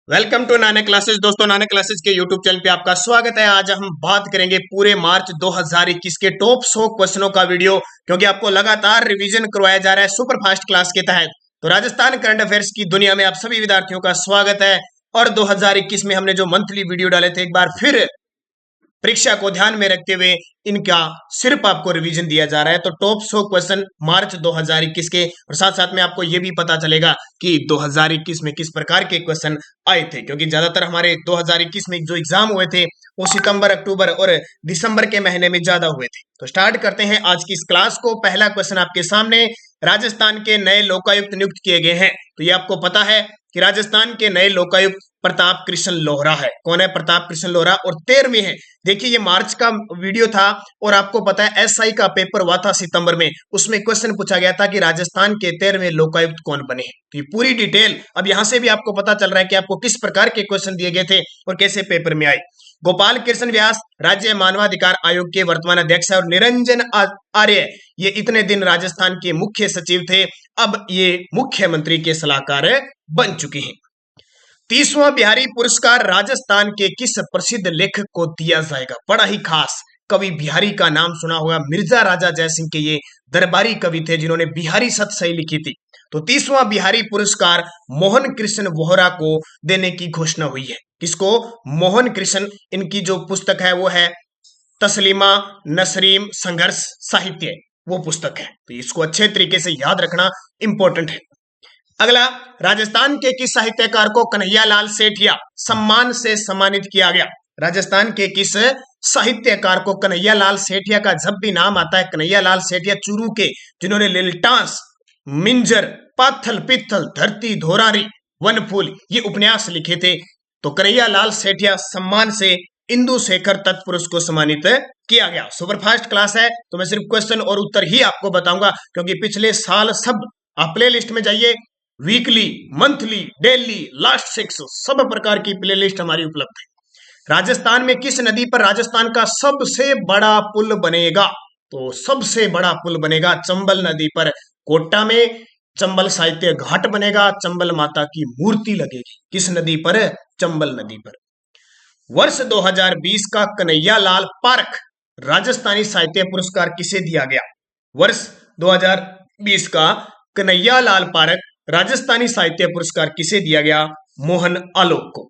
Welcome to Nanak classes. दोस्तों, Nanak classes के YouTube channel पे आपका स्वागत है। आज हम बात करेंगे पूरे मार्च 2021 के टॉप 100 क्वेश्चनों का वीडियो, क्योंकि आपको लगातार रिवीजन करवाया जा रहा है सुपर फास्ट क्लास के तहत। तो राजस्थान करंट अफेयर्स की दुनिया में आप सभी विद्यार्थियों का स्वागत है। और 2021 में हमने जो मंथली वीडियो डाले थे, एक बार फिर परीक्षा को ध्यान में रखते हुए इनका सिर्फ आपको रिवीजन दिया जा रहा है। तो टॉप 100 क्वेश्चन मार्च 2021 के, और साथ साथ में आपको यह भी पता चलेगा कि 2021 में किस प्रकार के क्वेश्चन आए थे, क्योंकि ज्यादातर हमारे 2021 में जो एग्जाम हुए थे वो सितंबर, अक्टूबर और दिसंबर के महीने में ज्यादा हुए थे। तो स्टार्ट करते हैं आज की इस क्लास को। पहला क्वेश्चन आपके सामने, राजस्थान के नए लोकायुक्त नियुक्त किए गए हैं। तो ये आपको पता है कि राजस्थान के नए लोकायुक्त प्रताप कृष्ण लोहरा है। कौन है? प्रताप कृष्ण लोहरा। और 13वीं है। देखिए, ये मार्च का वीडियो था और आपको पता है एसआई का पेपर हुआ था सितंबर में, उसमें क्वेश्चन पूछा गया था कि राजस्थान के 13वें लोकायुक्त कौन बने। तो ये पूरी डिटेल अब यहां से भी आपको पता चल रहा है कि आपको किस प्रकार के क्वेश्चन दिए गए थे और कैसे पेपर में आए। गोपाल कृष्ण व्यास राज्य मानवाधिकार आयोग के वर्तमान अध्यक्ष है, और निरंजन आर्य ये इतने दिन राजस्थान के मुख्य सचिव थे, अब ये मुख्यमंत्री के सलाहकार बन चुके हैं। 30वां बिहारी पुरस्कार राजस्थान के किस प्रसिद्ध लेखक को दिया जाएगा? बड़ा ही खास कवि बिहारी का नाम सुना होगा। मिर्जा राजा जयसिंह के ये दरबारी कवि थे जिन्होंने बिहारी सतसई लिखी थी। तो 30वां बिहारी पुरस्कार मोहन कृष्ण वोहरा को देने की घोषणा हुई है। किसको? मोहन कृष्ण। इनकी जो पुस्तक है वो है तस्लीमा नसरीम संघर्ष साहित्य, वो पुस्तक है। तो इसको अच्छे तरीके से याद रखना इंपॉर्टेंट है। अगला, राजस्थान के किस साहित्यकार को कन्हैयालाल सेठिया सम्मान से सम्मानित किया गया? राजस्थान के किस साहित्यकार को कन्हैयालाल सेठिया का जब भी नाम आता है, कन्हैयालाल सेठिया चूरू के, जिन्होंने लिलटास, मिंजर, पाथल पित्थल, धरती धोरारी, वनफूल ये उपन्यास लिखे थे। तो कन्हैयालाल सेठिया सम्मान से इंदु शेखर तत्पुरुष को सम्मानित किया गया। सुपरफास्ट क्लास है तो मैं सिर्फ क्वेश्चन और उत्तर ही आपको बताऊंगा, क्योंकि पिछले साल सब आप प्ले लिस्ट में जाइए, वीकली, मंथली, डेली, लास्ट 6 सब प्रकार की प्लेलिस्ट हमारी उपलब्ध है। राजस्थान में किस नदी पर राजस्थान का सबसे बड़ा पुल बनेगा? तो सबसे बड़ा पुल बनेगा चंबल नदी पर। कोटा में चंबल साहित्य घाट बनेगा, चंबल माता की मूर्ति लगेगी। किस नदी पर? चंबल नदी पर। वर्ष 2020 का कन्हैयालाल पारख राजस्थानी साहित्य पुरस्कार किसे दिया गया? वर्ष 2020 का कन्हैयालाल पारख राजस्थानी साहित्य पुरस्कार किसे दिया गया? मोहन आलोक को।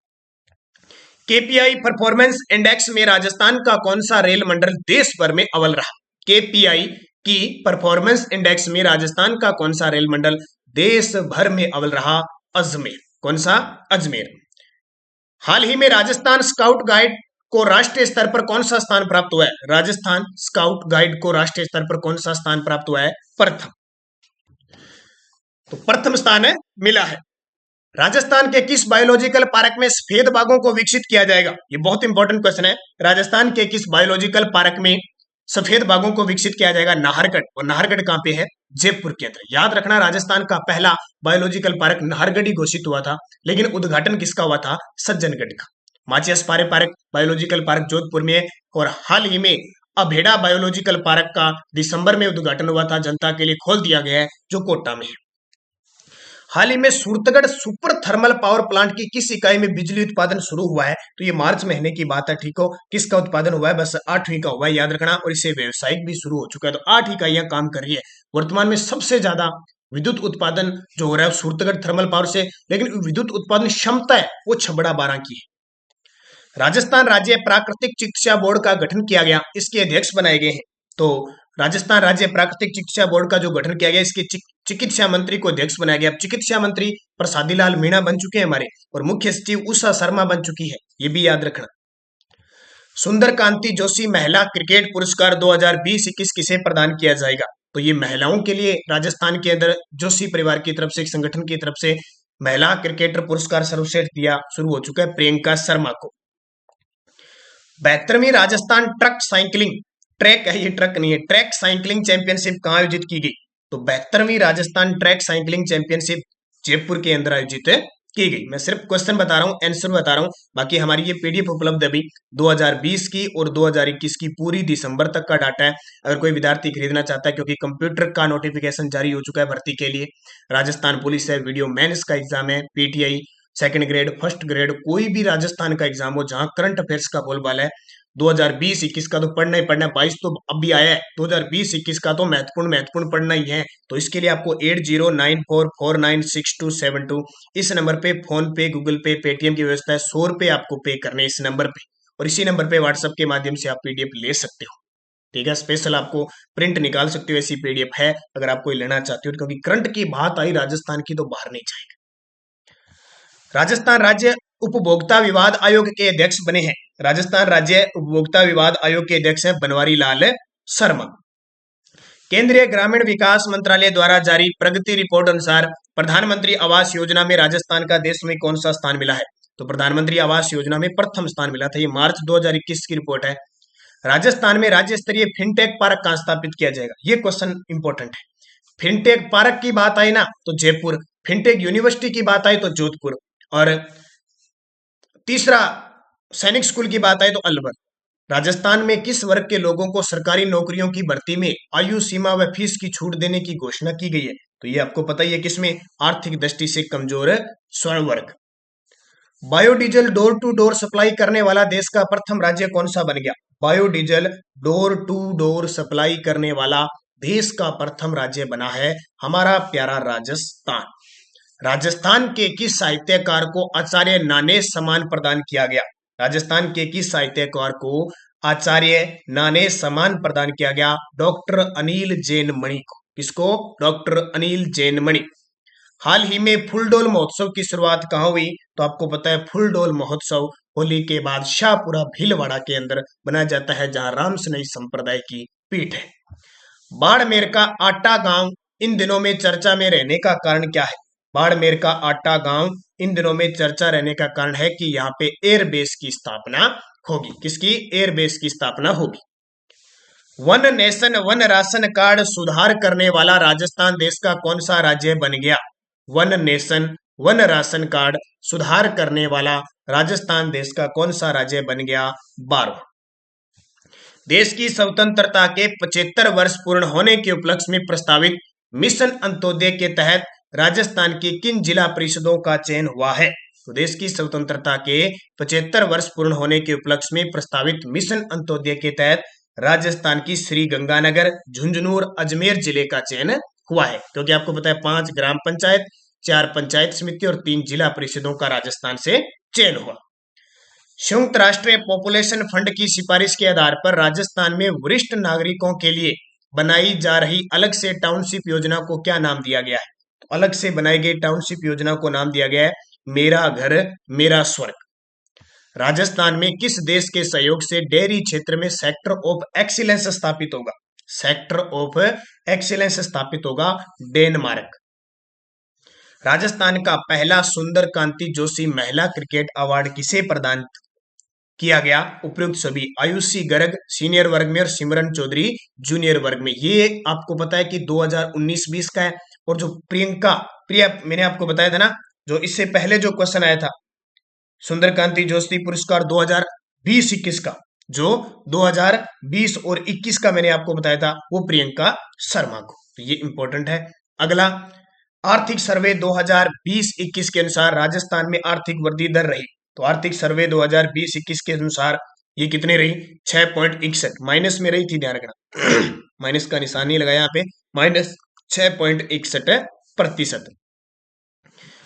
केपीआई परफॉर्मेंस इंडेक्स में राजस्थान का कौन सा रेल मंडल देश भर में अव्वल रहा? केपीआई की परफॉर्मेंस इंडेक्स में राजस्थान का कौन सा रेल मंडल देश भर में अव्वल रहा? अजमेर। कौन सा? अजमेर। हाल ही में राजस्थान स्काउट गाइड को राष्ट्रीय स्तर पर कौन सा स्थान प्राप्त हुआ है? राजस्थान स्काउट गाइड को राष्ट्रीय स्तर पर कौन सा स्थान प्राप्त हुआ है? प्रथम। तो प्रथम स्थान मिला है। राजस्थान के किस बायोलॉजिकल पार्क में सफेद बाघों को विकसित किया जाएगा? ये बहुत इंपॉर्टेंट क्वेश्चन है। राजस्थान के किस बायोलॉजिकल पार्क में सफेद बाघों को विकसित किया जाएगा? नाहरगढ़। और नाहरगढ़ कहां पे है? जयपुर के अंदर। याद रखना, राजस्थान का पहला बायोलॉजिकल पार्क नाहरगढ़ ही घोषित हुआ था, लेकिन उद्घाटन किसका हुआ था? सज्जनगढ़ का। माचियस पारे पार्क बायोलॉजिकल पार्क जोधपुर में है, और हाल ही में अभेड़ा बायोलॉजिकल पार्क का दिसंबर में उद्घाटन हुआ था, जनता के लिए खोल दिया गया है, जो कोटा में है। हाल ही में Suratgarh super thermal power plant की किस इकाई में बिजली उत्पादन शुरू हुआ है? तो ये मार्च महीने की बात है, ठीक हो। किसका उत्पादन हुआ है? बस 8वीं का हुआ है, याद रखना। और इसे व्यवसायिक भी शुरू हो चुका है। तो 8 इकाइयां काम कर रही है। वर्तमान में सबसे ज्यादा विद्युत उत्पादन जो हो रहा है सूरतगढ़ थर्मल पावर से, लेकिन विद्युत उत्पादन क्षमता है वो छबड़ा 12 की है। राजस्थान राज्य प्राकृतिक चिकित्सा बोर्ड का गठन किया गया, इसके अध्यक्ष बनाए गए हैं। तो राजस्थान राज्य प्राकृतिक चिकित्सा बोर्ड का जो गठन किया गया, इसके चिकित्सा मंत्री को अध्यक्ष बनाया गया। अब चिकित्सा मंत्री प्रसादी लाल मीणा बन चुके हैं हमारे, और मुख्य सचिव उषा शर्मा बन चुकी है, ये भी याद रखना। सुंदर कांति जोशी महिला क्रिकेट पुरस्कार 2020-21 किसे प्रदान किया जाएगा? तो ये महिलाओं के लिए राजस्थान के अंदर जोशी परिवार की तरफ से, एक संगठन की तरफ से महिला क्रिकेटर पुरस्कार सर्वश्रेष्ठ दिया शुरू हो चुका है प्रियंका शर्मा को। 72वीं राजस्थान ट्रक साइकिलिंग, ट्रैक है ये, ट्रक नहीं है, ट्रैक साइकिलिंग चैंपियनशिप कहां आयोजित की गई? तो 72वीं Rajasthan track cycling championship Jaipur के अंदर आयोजित की गई। मैं सिर्फ क्वेश्चन बता रहा हूं, आंसर बता रहा हूं। बाकी हमारी ये पीडीएफ उपलब्ध है अभी 2020 की और 2021 की पूरी दिसंबर तक का डाटा है। अगर कोई विद्यार्थी खरीदना चाहता है, क्योंकि कंप्यूटर का नोटिफिकेशन जारी हो चुका है भर्ती के लिए, राजस्थान पुलिस है, वीडियो मेंस का एग्जाम है, PTI second grade, first grade, कोई भी राजस्थान का एग्जाम हो जहां करंट अफेयर्स का बोलबाला है, 2020-21 का तो पढ़ना ही पढ़ना है, 22 तो अभी आया है, 2020-21 का तो महत्वपूर्ण पढ़ना ही है। तो इसके लिए आपको 8094496272 इस नंबर पे फोन पे, गूगल पे, पेटीएम की व्यवस्था है, 100 रुपए आपको पे करने इस नंबर पे, और इसी नंबर पे व्हाट्सएप के माध्यम से आप पीडीएफ ले सकते हो। ठीक है, स्पेशल आपको प्रिंट निकाल सकते हो, ऐसी पीडीएफ है अगर आप कोई लेना चाहते हो, क्योंकि करंट की बात आई राजस्थान की तो बाहर नहीं जाएगा। राजस्थान राज्य उपभोक्ता विवाद आयोग के अध्यक्ष बने हैं। राजस्थान राज्य उपभोक्ता विवाद आयोग के अध्यक्ष हैं बनवारी लाल शर्मा। केंद्रीय ग्रामीण विकास मंत्रालय द्वारा जारी प्रगति रिपोर्ट अनुसार प्रधानमंत्री आवास योजना में राजस्थान का देश में कौन सा स्थान मिला है? तो प्रधानमंत्री आवास योजना में प्रथम स्थान मिला था। ये मार्च 2021 की रिपोर्ट है। राजस्थान में राज्य स्तरीय फिनटेक पार्क कहां स्थापित किया जाएगा? ये क्वेश्चन इंपॉर्टेंट है। फिनटेक पार्क की बात आई ना तो जयपुर, फिनटेक यूनिवर्सिटी की बात आई तो जोधपुर, और तीसरा सैनिक स्कूल की बात आई तो अलवर। राजस्थान में किस वर्ग के लोगों को सरकारी नौकरियों की भर्ती में आयु सीमा व फीस की छूट देने की घोषणा की गई है? तो ये आपको पता ही है, किसमें? आर्थिक दृष्टि से कमजोर स्वर्ण वर्ग। Biodiesel door to door supply करने वाला देश का प्रथम राज्य कौन सा बन गया? Biodiesel door to door supply करने वाला देश का प्रथम राज्य बना है हमारा प्यारा राजस्थान। राजस्थान के किस साहित्यकार को आचार्य नानेश सम्मान प्रदान किया गया? राजस्थान के किस साहित्यकार को आचार्य नानेश सम्मान प्रदान किया गया? डॉक्टर अनिल जैन मणि को। किसको? डॉक्टर अनिल जैन मणि। हाल ही में फूलडोल महोत्सव की शुरुआत कहाँ हुई? तो आपको पता है फूलडोल महोत्सव होली के बाद शाहपुरा भीलवाड़ा के अंदर बनाया जाता है, जहां रामसनई संप्रदाय की पीठ है। बाड़मेर का आटा गांव इन दिनों में चर्चा में रहने का कारण क्या है? बाड़मेर का आटा गांव इन दिनों में चर्चा रहने का कारण है कि यहाँ पे एयरबेस की स्थापना होगी। किसकी? एयरबेस की स्थापना होगी। One nation one ration card सुधार करने वाला राजस्थान देश का कौन सा राज्य बन गया? One nation one ration card सुधार करने वाला राजस्थान देश का कौन सा राज्य बन गया? 12। देश की स्वतंत्रता के 75 वर्ष पूर्ण होने के उपलक्ष्य में प्रस्तावित मिशन अंत्योदय के तहत राजस्थान की किन जिला परिषदों का चयन हुआ है? तो देश की स्वतंत्रता के 75 वर्ष पूर्ण होने के उपलक्ष्य में प्रस्तावित मिशन अंत्योदय के तहत राजस्थान की श्री गंगानगर, झुंझुनू, अजमेर जिले का चयन हुआ है, क्योंकि आपको पता है 5 ग्राम पंचायत, 4 पंचायत समिति और 3 जिला परिषदों का राजस्थान से चयन हुआ। संयुक्त राष्ट्र पॉपुलेशन फंड की सिफारिश के आधार पर राजस्थान में वरिष्ठ नागरिकों के लिए बनाई जा रही अलग से टाउनशिप योजना को क्या नाम दिया गया है? तो अलग से बनाई गई टाउनशिप योजना को नाम दिया गया है मेरा घर मेरा स्वर्ग। राजस्थान में किस देश के सहयोग से डेयरी क्षेत्र में सेक्टर ऑफ एक्सीलेंस स्थापित होगा? सेक्टर ऑफ एक्सीलेंस स्थापित होगा डेनमार्क। राजस्थान का पहला सुंदर कांति जोशी महिला क्रिकेट अवार्ड किसे प्रदान किया गया? उपयुक्त सभी, आयुषी गर्ग सीनियर वर्ग में और सिमरन चौधरी जूनियर वर्ग में। ये आपको पता है कि 2019-20 का है। और जो प्रिया मैंने आपको बताया था ना, जो इससे पहले जो क्वेश्चन आया था सुंदरकांति जोशी पुरस्कार 2020-21 का, जो 2020 और 21 का मैंने आपको बताया था, वो प्रियंका शर्मा को। तो ये इंपॉर्टेंट है। अगला, आर्थिक सर्वे 2020-21 के अनुसार राजस्थान में आर्थिक वृद्धि दर रही। तो आर्थिक सर्वे 2020-21 के अनुसार ये कितने रही? 6.61, माइनस में रही थी, ध्यान रखना माइनस का निशान नहीं लगाया यहाँ पे, -6.61%।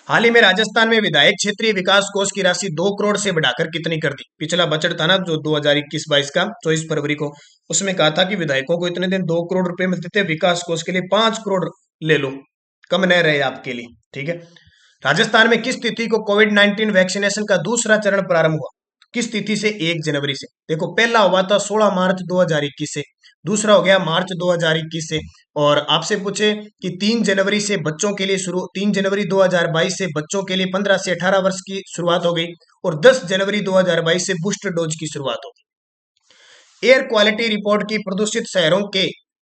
हाल ही में राजस्थान में विधायक क्षेत्रीय विकास कोष की राशि 2 करोड़ से बढ़ाकर कितनी कर दी? पिछला बजट था ना जो 2021-22 का 24 फरवरी को, उसमें कहा था कि विधायकों को इतने दिन 2 करोड़ रुपए मिलते थे, विकास कोष के लिए 5 करोड़ ले लो, कम न रहे आपके लिए। ठीक है। राजस्थान में किस तिथि को कोविड-19 वैक्सीनेशन का दूसरा चरण प्रारंभ हुआ? किस तिथि से? 1 जनवरी से। देखो पहला हुआ था 16 मार्च 2021 से, दूसरा हो गया मार्च 2021 से, और आपसे पूछे कि 3 जनवरी से बच्चों के लिए शुरू, 3 जनवरी 2022 से बच्चों के लिए 15 से 18 वर्ष की शुरुआत हो गई, और 10 जनवरी 2022 से बूस्टर डोज की शुरुआत होगी। एयर क्वालिटी रिपोर्ट की प्रदूषित शहरों के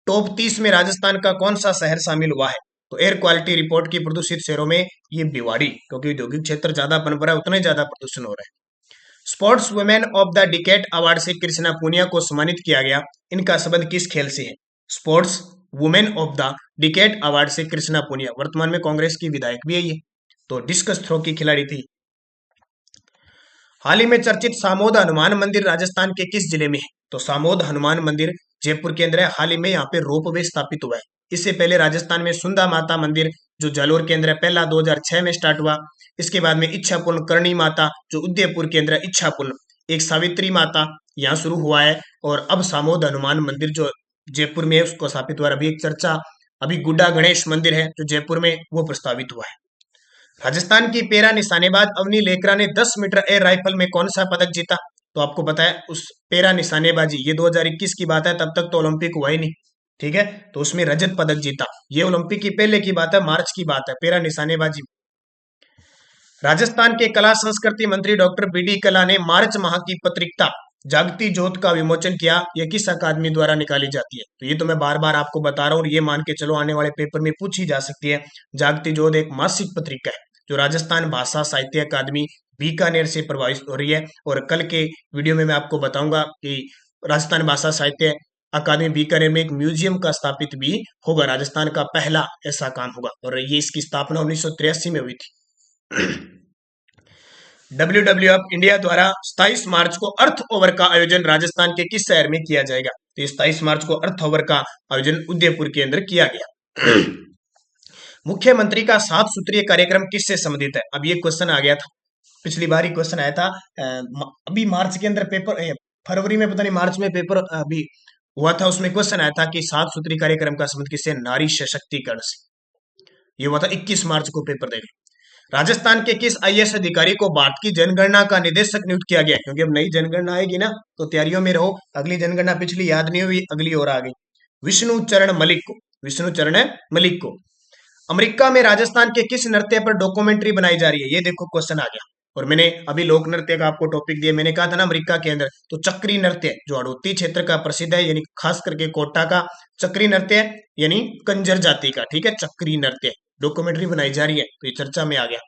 टॉप 30 में राजस्थान का कौन सा शहर शामिल हुआ है? तो एयर क्वालिटी रिपोर्ट की प्रदूषित शहरों में ये भिवाड़ी, क्योंकि औद्योगिक क्षेत्र ज्यादा बन रहा है, उतना ही ज्यादा प्रदूषण हो रहा है। Sports women of the decade award से कृष्णा पूनिया को सम्मानित किया गया। इनका संबंध किस खेल से है? Sports women of the decade award से कृष्णा पूनिया, वर्तमान में कांग्रेस की विधायक भी है ये, तो डिस्कस थ्रो की खिलाड़ी थी, हाल ही में चर्चित सामोद हनुमान मंदिर राजस्थान के किस जिले में है? तो सामोद हनुमान मंदिर जयपुर के अंदर है। हाल ही में यहाँ पे रोपवे स्थापित हुआ है। इससे पहले राजस्थान में सुंदा माता मंदिर जो जालोर के अंदर है, पहला 2006 में स्टार्ट हुआ। इसके बाद में इच्छापुर करणी माता जो उदयपुर के अंदर है, इच्छापुर एक सावित्री माता यहाँ शुरू हुआ है। और अब सामोद हनुमान मंदिर जो जयपुर में है उसको स्थापित हुआ है। अभी एक चर्चा अभी गुड्डा गणेश मंदिर है जो जयपुर में वो प्रस्तावित हुआ है। राजस्थान की पेरा निशानेबाज अवनी लेकरा ने 10 मीटर एयर राइफल में कौन सा पदक जीता? तो आपको पता है उस पेरा निशानेबाजी ये 2021 की बात है, तब तक तो ओलंपिक हुआ ही नहीं, ठीक है। तो उसमें रजत पदक जीता। ये ओलंपिक की पहले की बात है, मार्च की बात है, पेरा निशानेबाजी। राजस्थान के कला संस्कृति मंत्री डॉक्टर बीडी कला ने मार्च माह की पत्रिका जागती ज्योत का विमोचन किया। यह किस अकादमी द्वारा निकाली जाती है? तो ये तो मैं बार बार आपको बता रहा हूँ, ये मान के चलो आने वाले पेपर में पूछी जा सकती है। जागती ज्योत एक मासिक पत्रिका है जो राजस्थान भाषा साहित्य अकादमी बीकानेर से प्रभावित हो रही है। और कल के वीडियो में मैं आपको बताऊंगा कि राजस्थान भाषा साहित्य अकादमी बीकानेर में एक म्यूजियम का स्थापित भी होगा। राजस्थान का पहला ऐसा काम होगा और ये इसकी स्थापना 1983 में हुई थी। WWF इंडिया द्वारा 27 मार्च को अर्थ ओवर का आयोजन राजस्थान के किस शहर में किया जाएगा? तो 27 मार्च को अर्थ ओवर का आयोजन उदयपुर के अंदर किया गया। मुख्यमंत्री का 7 सूत्रीय कार्यक्रम किससे संबंधित है? अब ये क्वेश्चन आ गया था, पिछली बार ही क्वेश्चन आया था। अभी मार्च के अंदर पेपर, फरवरी में पता नहीं मार्च में पेपर अभी हुआ था, उसमें क्वेश्चन आया था कि 7 सूत्रीय कार्यक्रम का संबंध किससे? नारी सशक्तिकरण से। ये हुआ था 21 मार्च को पेपर देने। राजस्थान के किस IAS अधिकारी को भारत की जनगणना का निदेशक नियुक्त किया गया? क्योंकि अब नई जनगणना आएगी ना, तो तैयारियों में रहो। अगली जनगणना पिछली याद नहीं हुई, अगली और आ गई। विष्णु चरण मलिक को, विष्णु चरण मलिक को। अमेरिका में राजस्थान के किस नृत्य पर डॉक्यूमेंट्री बनाई जा रही है? ये देखो क्वेश्चन आ गया। और मैंने अभी लोक नृत्य का आपको टॉपिक दिया, मैंने कहा था ना अमेरिका के अंदर तो चक्री नृत्य जो हड़ौती क्षेत्र का प्रसिद्ध है, यानी खास करके कोटा का चक्री नृत्य यानी कंजर जाति का, ठीक है, चक्री नृत्य डॉक्यूमेंट्री बनाई जा रही है, तो ये चर्चा में आ गया।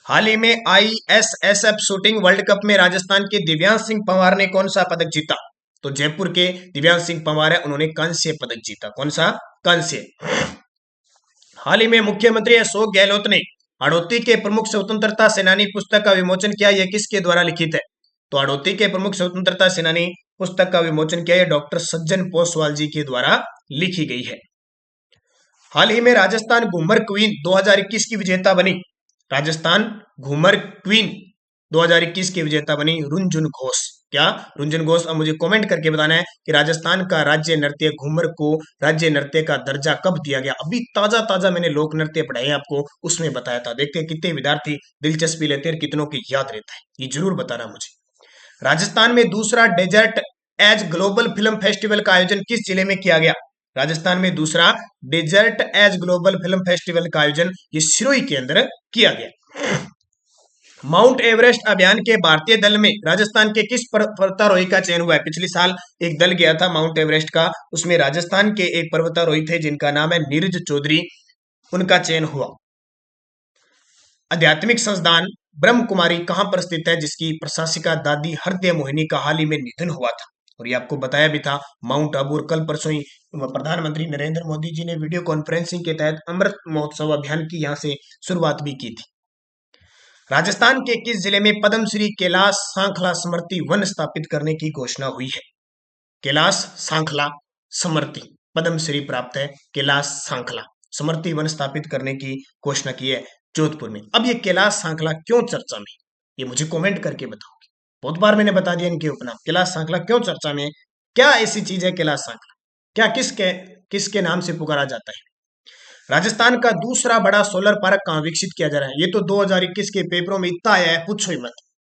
हाल ही में ISSF शूटिंग वर्ल्ड कप में राजस्थान के दिव्यांश सिंह पंवार ने कौन सा पदक जीता? तो जयपुर के दिव्यांश सिंह पंवार है, उन्होंने कांस्य पदक जीता। कौन सा? कांस्य। हाल ही में मुख्यमंत्री अशोक गहलोत ने हड़ौती के प्रमुख स्वतंत्रता सेनानी पुस्तक का विमोचन किया। यह किसके द्वारा लिखित है? तो हड़ौती के प्रमुख स्वतंत्रता सेनानी पुस्तक का विमोचन किया, डॉक्टर सज्जन पोसवाल जी के द्वारा लिखी गई है। हाल ही में राजस्थान घूमर क्वीन 2021 की विजेता बनी। राजस्थान घूमर क्वीन 2021 की विजेता बनी रुंझुन घोष। क्या? रुंझुन घोष। अब मुझे कमेंट करके बताना है कि राजस्थान का राज्य नृत्य घूमर को राज्य नृत्य का दर्जा कब दिया गया। अभी ताजा ताजा मैंने लोक नृत्य पढ़ाए आपको, उसमें बताया था। देखते हैं कितने विद्यार्थी दिलचस्पी लेते हैं, कितनों की याद रहता है, ये जरूर बताना मुझे। राजस्थान में दूसरा desert edge global film festival का आयोजन किस जिले में किया गया? राजस्थान में दूसरा desert edge global film festival का आयोजन ये सिरोही के अंदर किया गया। माउंट एवरेस्ट अभियान के भारतीय दल में राजस्थान के किस पर्वतारोही का चयन हुआ है? पिछले साल एक दल गया था माउंट एवरेस्ट का, उसमें राजस्थान के एक पर्वतारोही थे जिनका नाम है नीरज चौधरी, उनका चयन हुआ। आध्यात्मिक संस्थान ब्रह्म कुमारी कहां पर स्थित है, जिसकी प्रशासिका दादी हृदय मोहिनी का हाल ही में निधन हुआ था? और ये आपको बताया भी था, माउंट आबू। और कल परसों ही प्रधानमंत्री नरेंद्र मोदी जी ने वीडियो कॉन्फ्रेंसिंग के तहत अमृत महोत्सव अभियान की यहां से शुरुआत भी की थी। राजस्थान के किस जिले में पद्मश्री कैलाश सांखला स्मृति वन स्थापित करने की घोषणा हुई है? कैलाश सांखला स्मृति पद्मश्री प्राप्त है, कैलाश सांखला स्मृति वन स्थापित करने की घोषणा की है जोधपुर में। अब ये कैलाश सांखला क्यों चर्चा में, ये मुझे कमेंट करके बताओगे। बहुत बार मैंने बता दिया इनके उपनाम। कैलाश सांखला क्यों चर्चा में? क्या ऐसी चीज है कैलाश सांखला? क्या किसके नाम से पुकारा जाता है? राजस्थान का दूसरा बड़ा सोलर पार्क कहां विकसित किया जा रहा है? ये तो 2021 के पेपरों में इतना आया है, पूछो ही मत।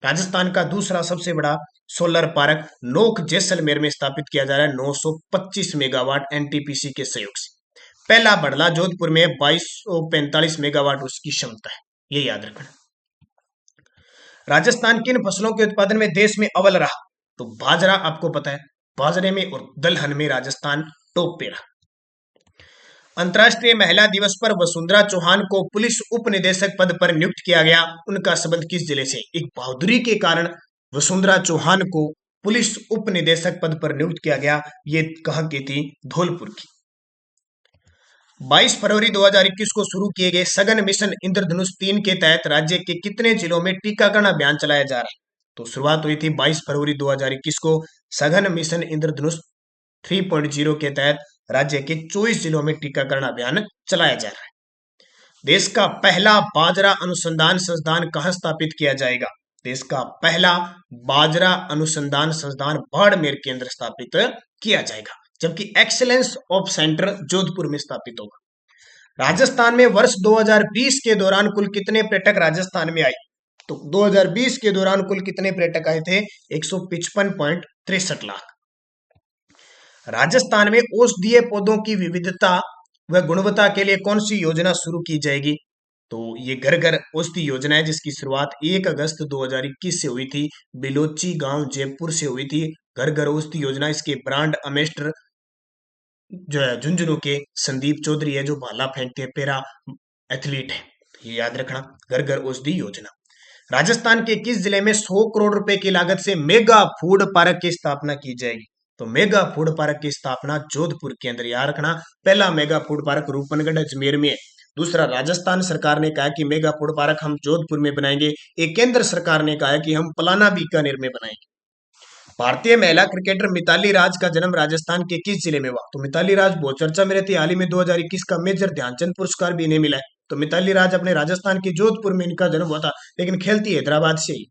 राजस्थान का दूसरा सबसे बड़ा सोलर पार्क नोक जैसलमेर में स्थापित किया जा रहा है 925 मेगावाट NTPC के सहयोग से। पहला बड़ला जोधपुर में 2245 मेगावाट उसकी क्षमता है, ये याद रखना। राजस्थान किन फसलों के उत्पादन में देश में अव्वल रहा? तो बाजरा, आपको पता है, बाजरे में और दलहन में राजस्थान टॉप पे रहा। अंतर्राष्ट्रीय महिला दिवस पर वसुंधरा चौहान को पुलिस उप निदेशक पद पर नियुक्त किया गया, उनका संबंध किस जिले से? एक बहादुरी के कारण वसुंधरा चौहान को पुलिस उप निदेशक पद पर नियुक्त किया गया, ये कहां की थी? धौलपुर की। 22 फरवरी 2021 को शुरू किए गए सघन मिशन इंद्रधनुष 3 के तहत राज्य के कितने जिलों में टीकाकरण अभियान चलाया जा रहा है? तो शुरुआत हुई थी 22 फरवरी 2021 को सघन मिशन इंद्रधनुष 3.0 के तहत राज्य के 24 जिलों में टीकाकरण अभियान चलाया जा रहा है। देश का पहला बाजरा अनुसंधान संस्थान कहां स्थापित किया जाएगा? देश का पहला बाजरा अनुसंधान संस्थान बाड़मेर के अंदर स्थापित किया जाएगा, जबकि एक्सीलेंस ऑफ सेंटर जोधपुर में स्थापित होगा। राजस्थान में वर्ष 2020 के दौरान कुल कितने पर्यटक राजस्थान में आए? तो 2020 के दौरान कुल कितने पर्यटक आए थे? 155.63 लाख। राजस्थान में औषधीय पौधों की विविधता व गुणवत्ता के लिए कौन सी योजना शुरू की जाएगी? तो ये घर घर औषधि योजना है, जिसकी शुरुआत 1 अगस्त 2021 से हुई थी। बिलोची गांव जयपुर से हुई थी घर घर औषधि योजना। इसके ब्रांड अम्बेसडर जो है झुंझुनू के संदीप चौधरी है, जो भाला फेंकते हैं, पैरा एथलीट है, ये याद रखना। घर घर औषधि योजना। राजस्थान के किस जिले में 100 करोड़ रुपए की लागत से मेगा फूड पार्क की स्थापना की जाएगी? तो मेगा फूड पार्क की स्थापना जोधपुर के अंदर, याद रखना। पहला mega food park Rupangarh Ajmer में है। दूसरा, राजस्थान सरकार ने कहा कि मेगा फूड पार्क हम जोधपुर में बनाएंगे। एक केंद्र सरकार ने कहा कि हम पलाना बीकानेर में बनाएंगे। भारतीय महिला क्रिकेटर मिताली राज का जन्म राजस्थान के किस जिले में हुआ? तो मिताली राज बहुत चर्चा में रहती है। हाल ही में 2021 का मेजर ध्यानचंद पुरस्कार भी इन्हें मिला है। तो मिताली राज अपने राजस्थान के जोधपुर में इनका जन्म हुआ था, लेकिन खेलती हैदराबाद से ही।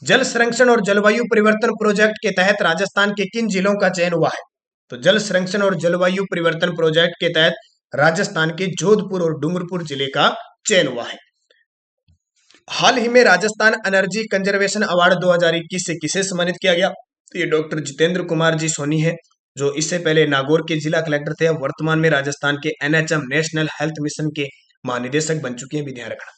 जल संरक्षण और जलवायु परिवर्तन प्रोजेक्ट के तहत राजस्थान के किन जिलों का चयन हुआ है? तो जल संरक्षण और जलवायु परिवर्तन प्रोजेक्ट के तहत राजस्थान के जोधपुर और डूंगरपुर जिले का चयन हुआ है। हाल ही में राजस्थान एनर्जी कंजर्वेशन अवार्ड 2021 से किसे सम्मानित किया गया? तो ये डॉक्टर जितेंद्र कुमार जी सोनी है, जो इससे पहले नागौर के जिला कलेक्टर थे। वर्तमान में राजस्थान के एनएचएम नेशनल हेल्थ मिशन के महानिदेशक बन चुके हैं, भी ध्यान रखना।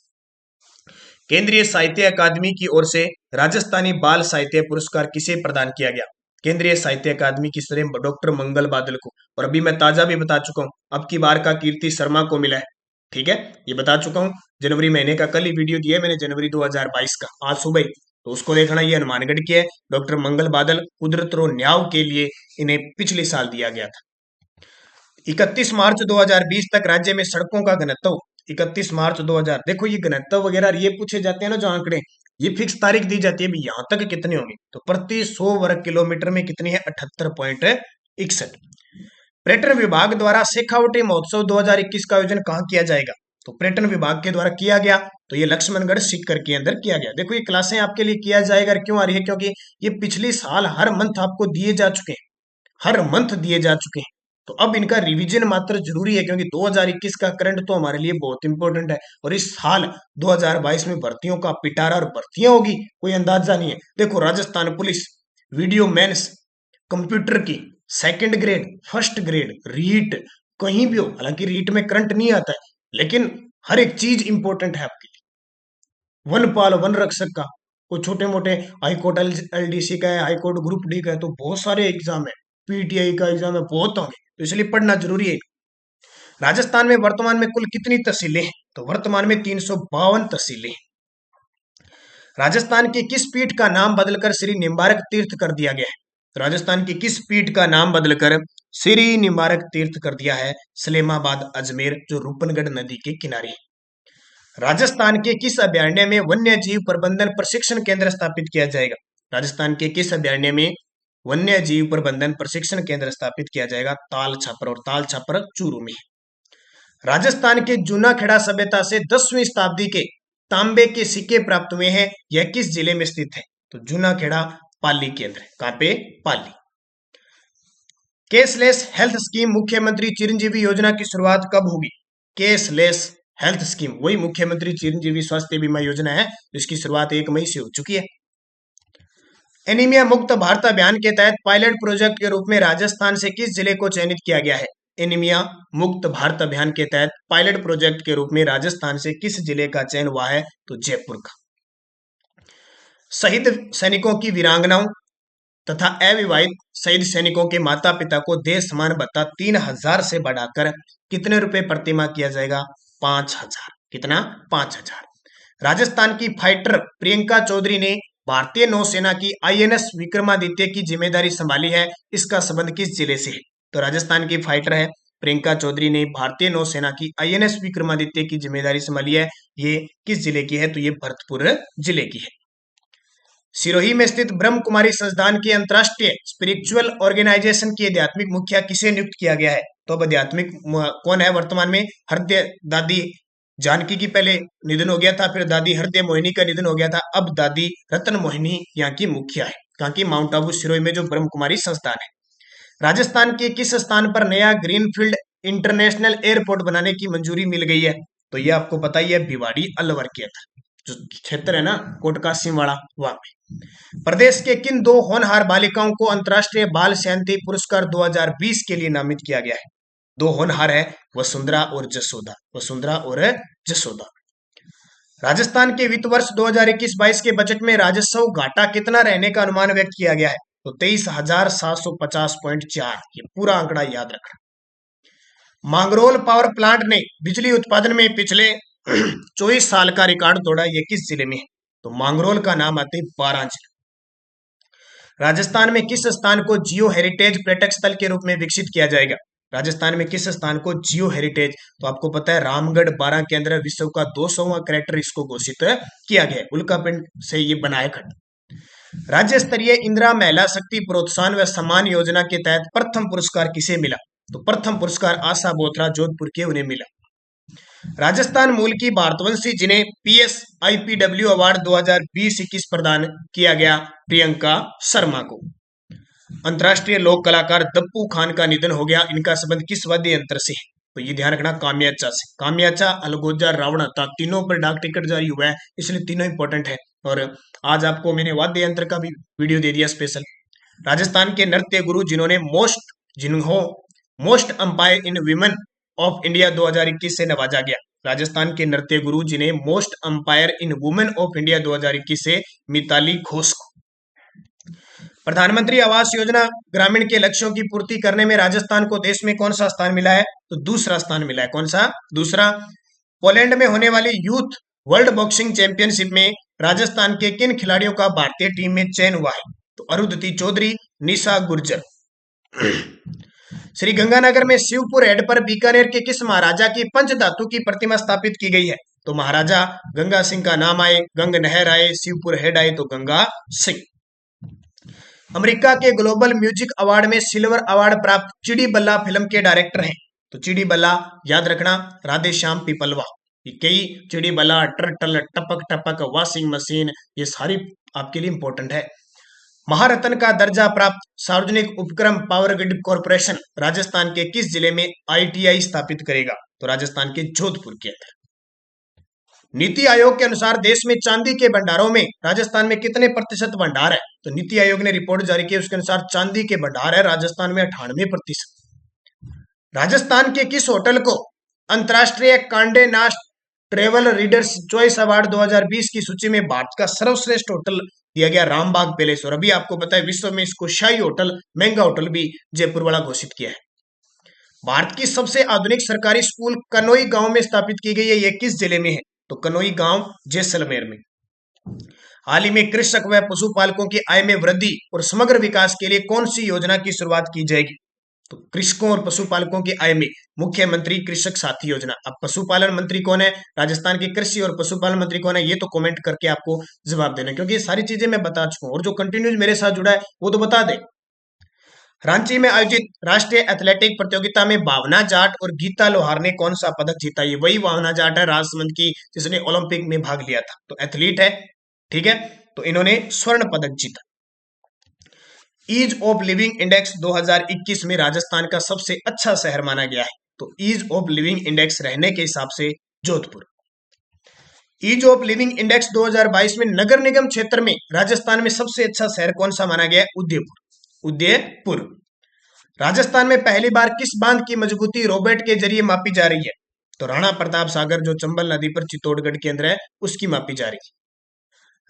केंद्रीय साहित्य अकादमी की ओर से राजस्थानी बाल साहित्य पुरस्कार किसे प्रदान किया गया? केंद्रीय साहित्य अकादमी की तरफ डॉक्टर मंगल बादल को। और अभी मैं ताजा भी बता चुका हूं, अब की बार का कीर्ति शर्मा को मिला है। ठीक है, ये बता चुका हूं। जनवरी महीने का कल ही वीडियो दिया है मैंने, जनवरी 2022 का, आज सुबह ही, तो उसको देखना। ये हनुमानगढ़ की है। डॉक्टर मंगल बादल कुदरत रो न्याव के लिए इन्हें पिछले साल दिया गया था। 31 मार्च 2020 तक राज्य में सड़कों का घनत्व, 31 मार्च 2000, देखो ये घनत्व वगैरह ये पूछे जाते हैं ना, जो आंकड़े, ये फिक्स तारीख दी जाती है, यहाँ तक कितनी होंगी? तो प्रति 100 वर्ग किलोमीटर में कितनी है? 78.61। पर्यटन विभाग द्वारा शेखावटी महोत्सव 2021 का आयोजन कहाँ किया जाएगा? तो पर्यटन विभाग के द्वारा किया गया, तो ये लक्ष्मणगढ़ सीकर के अंदर किया गया। देखो ये क्लासें आपके लिए किया जाएगा, क्यों आ रही है? क्योंकि ये पिछली साल हर मंथ आपको दिए जा चुके हैं, हर मंथ दिए जा चुके हैं। तो अब इनका रिवीजन मात्र जरूरी है, क्योंकि 2021 का करंट तो हमारे लिए बहुत इंपॉर्टेंट है। और इस साल 2022 में भर्तियों का पिटारा और भर्तियां होगी, कोई अंदाजा नहीं है। देखो Rajasthan police video mains computer की second grade, first grade, REET, कहीं भी हो, हालांकि रीट में करंट नहीं आता है, लेकिन हर एक चीज इंपॉर्टेंट है आपके लिए। वनपाल, वन रक्षक का, कोई छोटे मोटे हाईकोर्ट एलडीसी का है, हाईकोर्ट ग्रुप डी का है, तो बहुत सारे एग्जाम है, पीटीआई का एग्जाम है, बहुत होंगे, तो इसलिए पढ़ना जरूरी है। राजस्थान में वर्तमान में कुल कितनी तहसीलें हैं? तो वर्तमान में 352 तहसीलें हैं। राजस्थान की किस पीठ का नाम बदलकर श्री निम्बारक तीर्थ कर दिया गया है? तो राजस्थान की किस पीठ का नाम बदलकर श्री निम्बारक तीर्थ कर दिया है? सलेमाबाद अजमेर, जो रूपनगढ़ नदी के किनारे है। राजस्थान के किस अभयारण्य में वन्य जीव प्रबंधन प्रशिक्षण केंद्र स्थापित किया जाएगा? राजस्थान के किस अभयारण्य में वन्य जीव प्रबंधन प्रशिक्षण केंद्र स्थापित किया जाएगा? ताल छापर, और ताल छापर चूरू में। राजस्थान के जूनाखेड़ा सभ्यता से 10वीं शताब्दी के तांबे के सिक्के प्राप्त हुए हैं, यह किस जिले में स्थित है? तो जूनाखेड़ा पाली के अंदर। कहां पे? पाली। कैशलेस हेल्थ स्कीम मुख्यमंत्री चिरंजीवी योजना की शुरुआत कब होगी? कैशलेस हेल्थ स्कीम, वही मुख्यमंत्री चिरंजीवी स्वास्थ्य बीमा योजना है, जिसकी शुरुआत 1 मई से हो चुकी है। एनीमिया मुक्त भारत अभियान के तहत पायलट प्रोजेक्ट के रूप में राजस्थान से किस जिले को चयनित किया गया है? एनीमिया मुक्त भारत अभियान के तहत पायलट प्रोजेक्ट के रूप में राजस्थान से किस जिले का चयन हुआ है? तो जयपुर का। शहीद सैनिकों की वीरांगनाओं तथा अविवाहित शहीद सैनिकों के माता पिता को देश समान भत्ता 3000 से बढ़ाकर कितने रुपए प्रतिमाह किया जाएगा? 5000। कितना? 5000। राजस्थान की फाइटर प्रियंका चौधरी ने भारतीय नौसेना की आईएनएस विक्रमादित्य की जिम्मेदारी संभाली है, इसका संबंध किस जिले से है? तो राजस्थान की फाइटर है प्रियंका चौधरी ने भारतीय नौसेना की INS विक्रमादित्य की जिम्मेदारी संभाली है। ये किस जिले की है? तो ये भरतपुर जिले की है। सिरोही में स्थित ब्रह्म कुमारी संस्थान की अंतर्राष्ट्रीय स्पिरिचुअल ऑर्गेनाइजेशन की आध्यात्मिक मुखिया किसे नियुक्त किया गया है? तो अब आध्यात्मिक कौन है वर्तमान में? हृदय दादी जानकी की पहले निधन हो गया था, फिर दादी हृदय मोहिनी का निधन हो गया था, अब दादी रतन मोहिनी यहाँ की मुखिया है। कहाँ की? माउंट आबू सिरोही में जो ब्रह्म कुमारी संस्थान है। राजस्थान के किस स्थान पर नया ग्रीनफील्ड इंटरनेशनल एयरपोर्ट बनाने की मंजूरी मिल गई है? तो ये आपको पता ही है, भिवाड़ी अलवर के अंदर जो क्षेत्र है ना कोटका सिंहवाड़ा, वहां पे। प्रदेश के किन दो होनहार बालिकाओं को अंतर्राष्ट्रीय बाल शांति पुरस्कार 2020 के लिए नामित किया गया है? दो होनहार है, वसुंधरा और जसोदा। वसुंधरा और जसोदा। राजस्थान के वित्त वर्ष 2021-22 के बजट में राजस्व घाटा कितना रहने का अनुमान व्यक्त किया गया है? तो 23,750.4। ये पूरा आंकड़ा याद रखना। मांगरोल पावर प्लांट ने बिजली उत्पादन में पिछले 24 साल का रिकॉर्ड तोड़ा। ये किस जिले में है? तो मांगरोल का नाम आते बारां जिले। राजस्थान में किस स्थान को जियो हेरिटेज पर्यटक स्थल के रूप में विकसित किया जाएगा? राजस्थान में किस स्थान को जियो हेरिटेज? तो आपको पता है रामगढ़ बारां के अंदर विश्व का 200वां कैरेक्टर इसको घोषित किया गया है। उल्कापिंड से ये बनाया खंड। राज्य स्तरीय इंदिरा महिला शक्ति प्रोत्साहन व सम्मान योजना के तहत प्रथम पुरस्कार किसे मिला? तो प्रथम पुरस्कार आशा बोथरा जोधपुर के उन्हें मिला। राजस्थान मूल की भारतवंशी जिन्हें PSIPW अवार्ड 2020-21 प्रदान किया गया प्रियंका शर्मा को। अंतर्राष्ट्रीय लोक कलाकार दप्पू खान का निधन हो गया। इनका संबंध किस वाद्य यंत्र से? तो ये ध्यान रखना, कामयाचा से। कामयाचा, अलगोजा, रावणाता, तीनों पर डाक टिकट जारी हुआ है, इसलिए तीनों इंपॉर्टेंट है। और आज आपको मैंने वाद्य यंत्र का भी वीडियो दे दिया स्पेशल। राजस्थान के नृत्य गुरु जिन्होंने most umpire in women of India 2021 से नवाजा गया। राजस्थान के नृत्य गुरु जिन्हें most umpire in women of India 2021 से मिताली घोष को। प्रधानमंत्री आवास योजना ग्रामीण के लक्ष्यों की पूर्ति करने में राजस्थान को देश में कौन सा स्थान मिला है? तो दूसरा स्थान मिला है। कौन सा? दूसरा। पोलैंड में होने वाली यूथ वर्ल्ड बॉक्सिंग चैंपियनशिप में राजस्थान के किन खिलाड़ियों का भारतीय टीम में चयन हुआ है? तो अरुंधति चौधरी, निशा गुर्जर। श्री गंगानगर में शिवपुर हेड पर बीकानेर के किस महाराजा की पंचधातु की प्रतिमा स्थापित की गई है? तो महाराजा गंगा सिंह का नाम आए, गंग नहर आए, शिवपुर हेड आए तो गंगा सिंह। अमेरिका के ग्लोबल म्यूजिक अवार्ड में सिल्वर अवार्ड प्राप्त चिड़ी बल्ला फिल्म के डायरेक्टर हैं। तो चिड़ी बल्ला याद रखना, राधे श्याम पिपलवा। कई चिड़ी बल्ला, टर्टल, टपक टपक, वॉशिंग मशीन, ये सारी आपके लिए इंपॉर्टेंट है। महारत्न का दर्जा प्राप्त सार्वजनिक उपक्रम पावर ग्रिड कॉर्पोरेशन राजस्थान के किस जिले में ITI स्थापित करेगा? तो राजस्थान के जोधपुर के अंदर। नीति आयोग के अनुसार देश में चांदी के भंडारों में राजस्थान में कितने प्रतिशत भंडार है? तो नीति आयोग ने रिपोर्ट जारी की, उसके अनुसार चांदी के भंडार है राजस्थान में 98%। राजस्थान के किस होटल को अंतर्राष्ट्रीय कांडे नास्ट ट्रेवल रीडर्स चॉइस अवार्ड 2020 की सूची में भारत का सर्वश्रेष्ठ होटल दिया गया? रामबाग पैलेस। और अभी आपको पता है विश्व में इसको शाही होटल, महंगा होटल भी जयपुर वाला घोषित किया है। भारत की सबसे आधुनिक सरकारी स्कूल कनोई गांव में स्थापित की गई है। ये किस जिले में है? तो कनोई गांव जैसलमेर में। हाल ही में कृषक व पशुपालकों की आय में वृद्धि और समग्र विकास के लिए कौन सी योजना की शुरुआत की जाएगी? तो कृषकों और पशुपालकों की आय में मुख्यमंत्री कृषक साथी योजना। अब पशुपालन मंत्री कौन है? राजस्थान के कृषि और पशुपालन मंत्री कौन है? ये तो कमेंट करके आपको जवाब देना, क्योंकि ये सारी चीजें मैं बता चुका हूं और जो कंटिन्यूज मेरे साथ जुड़ा है वो तो बता दे। रांची में आयोजित राष्ट्रीय एथलेटिक प्रतियोगिता में भावना जाट और गीता लोहार ने कौन सा पदक जीता? ये वही भावना जाट है राजसमंद की जिसने ओलंपिक में भाग लिया था, तो एथलीट है, ठीक है। तो इन्होंने स्वर्ण पदक जीता। ईज ऑफ लिविंग इंडेक्स 2021 में राजस्थान का सबसे अच्छा शहर माना गया है। तो ईज ऑफ लिविंग इंडेक्स रहने के हिसाब से Jodhpur. Ease of living index 2022 में नगर निगम क्षेत्र में राजस्थान में सबसे अच्छा शहर कौन सा माना गया है? उदयपुर। उदयपुर। राजस्थान में पहली बार किस बांध की मजबूती रोबोट के जरिए मापी जा रही है? तो राणा प्रताप सागर जो चंबल नदी पर चित्तौड़गढ़ के अंदर है उसकी मापी जा रही है।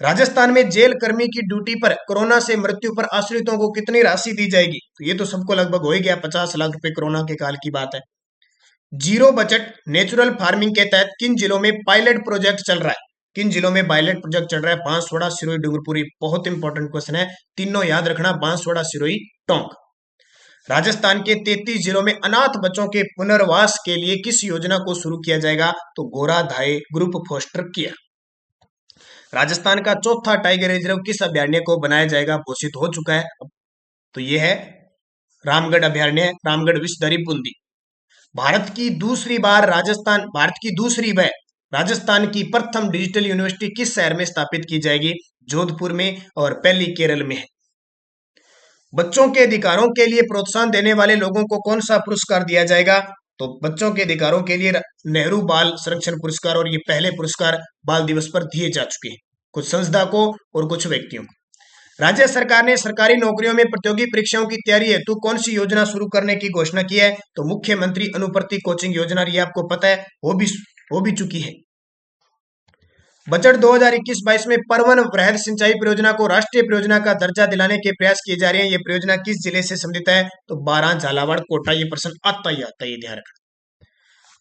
राजस्थान में जेल कर्मी की ड्यूटी पर कोरोना से मृत्यु पर आश्रितों को कितनी राशि दी जाएगी? तो ये तो सबको लगभग हो ही गया, 50 लाख रुपए कोरोना के काल की बात है। जीरो बजट नेचुरल फार्मिंग के तहत किन जिलों में पायलट प्रोजेक्ट चल रहा है? किन जिलों में पायलट प्रोजेक्ट चल रहा है? बांसवाड़ा, सिरोही, डूंगरपुरी। बहुत इंपॉर्टेंट क्वेश्चन है, तीनों याद रखना, बांसवाड़ा, सिरोही, टोंक। राजस्थान के 33 जिलों में अनाथ बच्चों के पुनर्वास के लिए किस योजना को शुरू किया जाएगा? तो गोराधाय ग्रुप फोस्टर किया। राजस्थान का चौथा टाइगर रिजर्व किस अभयारण्य को बनाया जाएगा? घोषित हो चुका है। तो ये है रामगढ़ अभयारण्य, रामगढ़ विषधरी बूंदी। भारत की दूसरी व राजस्थान की प्रथम डिजिटल यूनिवर्सिटी किस शहर में स्थापित की जाएगी? जोधपुर में, और पहली केरल में है। बच्चों के अधिकारों के लिए प्रोत्साहन देने वाले लोगों को कौन सा पुरस्कार दिया जाएगा? तो बच्चों के अधिकारों के लिए नेहरू बाल संरक्षण पुरस्कार, और ये पहले पुरस्कार बाल दिवस पर दिए जा चुके हैं, कुछ संस्था को और कुछ व्यक्तियों को। राज्य सरकार ने सरकारी नौकरियों में प्रतियोगी परीक्षाओं की तैयारी हेतु कौन सी योजना शुरू करने की घोषणा की है? तो मुख्यमंत्री अनुप्रति कोचिंग योजना, ये आपको पता है, हो भी चुकी है। बजट 2021-22 में परवन वृहद सिंचाई परियोजना को राष्ट्रीय परियोजना का दर्जा दिलाने के प्रयास किए जा रहे हैं। ये परियोजना किस जिले से संबंधित है? तो 12 झालावाड़ कोटा। ये प्रश्न आता ही आता है, ये ध्यान रखना।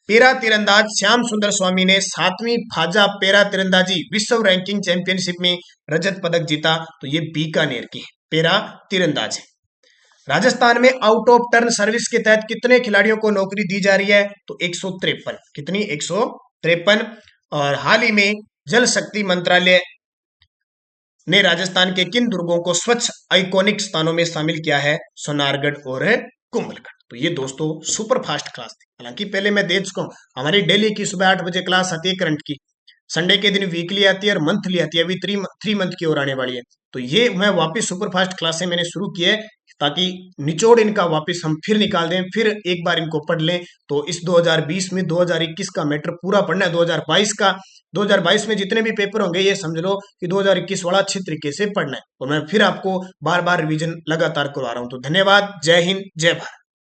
पैरा तीरंदाज श्याम सुंदर स्वामी ने 7वीं फाजा पैरा तीरंदाजी विश्व रैंकिंग चैंपियनशिप में रजत पदक जीता। तो ये बीकानेर की पैरा तीरंदाज है। राजस्थान में आउट ऑफ टर्न सर्विस के तहत कितने खिलाड़ियों को नौकरी दी जा रही है? तो 153। कितनी? 153। और हाल ही में जल शक्ति मंत्रालय ने राजस्थान के किन दुर्गों को स्वच्छ आइकॉनिक स्थानों में शामिल किया है? सोनारगढ़ और कुंभलगढ़। तो ये दोस्तों सुपर फास्ट क्लास थी। हालांकि पहले मैं दे चुका हूं, हमारी डेली की सुबह 8 बजे क्लास आती है करंट की, संडे के दिन वीकली आती है और मंथली आती है। अभी 3 मंथ की ओर आने वाली है। तो ये मैं वापस सुपर फास्ट क्लासें मैंने शुरू की है ताकि निचोड़ इनका वापस हम फिर निकाल दें, फिर एक बार इनको पढ़ लें। तो इस 2020 में 2021 का मैटर पूरा पढ़ना है, 2022 में जितने भी पेपर होंगे ये समझ लो कि 2021 वाला अच्छी तरीके से पढ़ना है। और मैं फिर आपको बार बार रिवीजन लगातार करवा रहा हूं। तो धन्यवाद। जय हिंद, जय भारत।